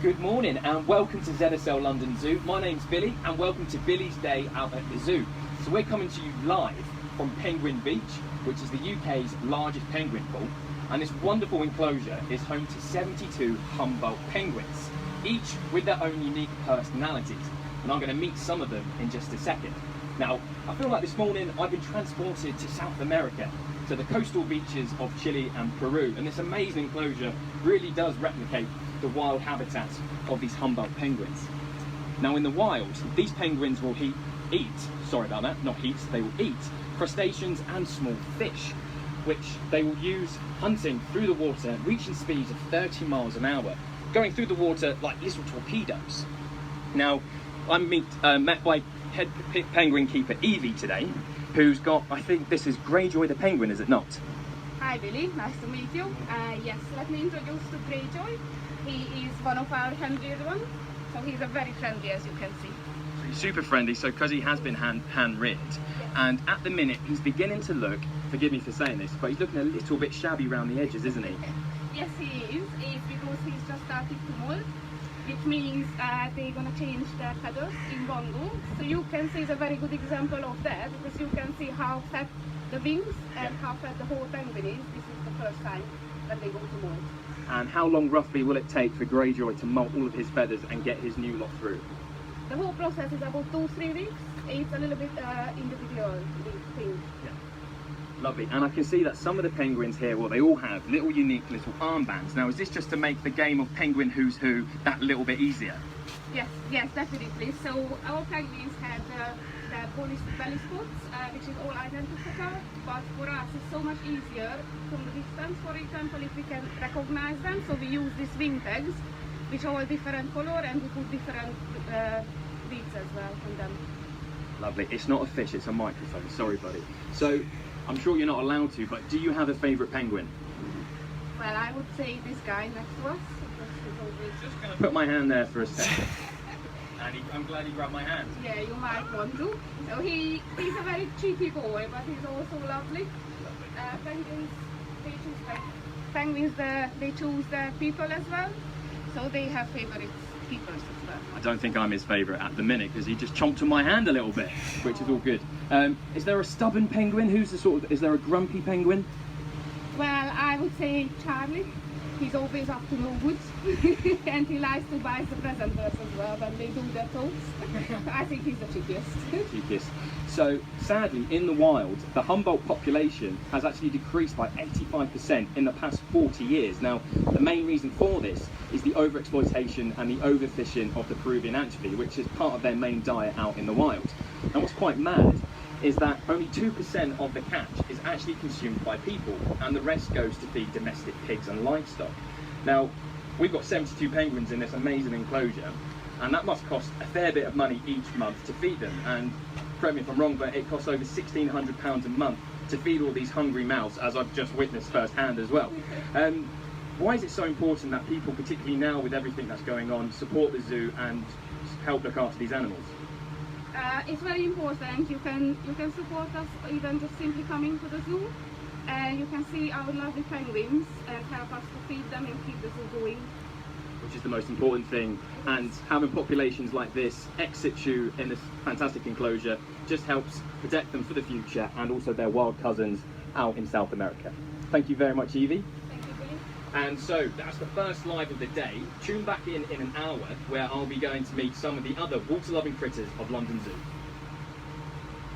Good morning and welcome to ZSL London Zoo. My name's Billy and welcome to Billy's Day out at the zoo. So we're coming to you live from Penguin Beach, which is the UK's largest penguin pool. And this wonderful enclosure is home to 72 Humboldt penguins, each with their own unique personalities. And I'm going to meet some of them in just a second. Now, I feel like this morning I've been transported to South America, to the coastal beaches of Chile and Peru. And this amazing enclosure really does replicate the wild habitats of these Humboldt penguins. Now in the wild, these penguins will eat crustaceans and small fish, which they will use hunting through the water, reaching speeds of 30 miles an hour, going through the water like little torpedoes. Now, I'm met by head penguin keeper Evie today, who's got, I think this is Greyjoy the penguin, is it not? Hi Billy, nice to meet you. Yes, let me introduce to Greyjoy. He is one of our handreared ones, so he's a very friendly, as you can see. He's super friendly, so because he has been hand-reared, yes. And at the minute he's beginning to look, forgive me for saying this, but he's looking a little bit shabby around the edges, isn't he? Yes, he is. It's because he's just started to molt, which means they're going to change their feathers in one go. So you can see it's a very good example of that, because you can see how fat the wings and how fat the whole penguin is. This is the first time that they go to molt. And how long roughly will it take for Greyjoy to molt all of his feathers and get his new lot through? The whole process is about 2-3 weeks. It's a little bit individual thing. Yeah. Lovely. And I can see that some of the penguins here, well, they all have little unique little armbands. Now, is this just to make the game of Penguin Who's Who that little bit easier? Yes, definitely. So our penguins have their belly spots, which is all identical, but for us it's so much easier from the distance. For example, if we can recognize them, so we use these wing tags, which are all different color, and we put different beads as well on them. Lovely. It's not a fish, it's a microphone. Sorry, buddy. So, I'm sure you're not allowed to, but do you have a favourite penguin? Well, I would say this guy next to us. Just going to put my hand there for a second. And I'm glad he grabbed my hand. Yeah, you might want to. So he's a very cheeky boy, but he's also lovely. Penguins, they choose their people as well. So they have favourite keepers as well. I don't think I'm his favourite at the minute, because he just chomped on my hand a little bit, which is all good. Is there a stubborn penguin? Is there a grumpy penguin? Well, I would say Charlie. He's always up to no good, and he likes to bite the presenters as well when they do their talks. I think he's the cheekiest. So, sadly, in the wild, the Humboldt population has actually decreased by 85% in the past 40 years. Now, the main reason for this is the overexploitation and the overfishing of the Peruvian anchovy, which is part of their main diet out in the wild. And what's quite mad is that only 2% of the catch is actually consumed by people, and the rest goes to feed domestic pigs and livestock. Now, we've got 72 penguins in this amazing enclosure, and that must cost a fair bit of money each month to feed them. And correct me if I'm wrong, but it costs over £1,600 a month to feed all these hungry mouths, as I've just witnessed firsthand as well. Why is it so important that people, particularly now with everything that's going on, support the zoo and help look after these animals? It's very important. You can support us even just simply coming to the zoo, and you can see our lovely penguins and help us to feed them and keep the zoo going. Which is the most important thing, and having populations like this ex situ in this fantastic enclosure just helps protect them for the future, and also their wild cousins out in South America. Thank you very much, Evie. Thank you, Billy. And so that's the first live of the day. Tune back in an hour, where I'll be going to meet some of the other water-loving critters of London Zoo.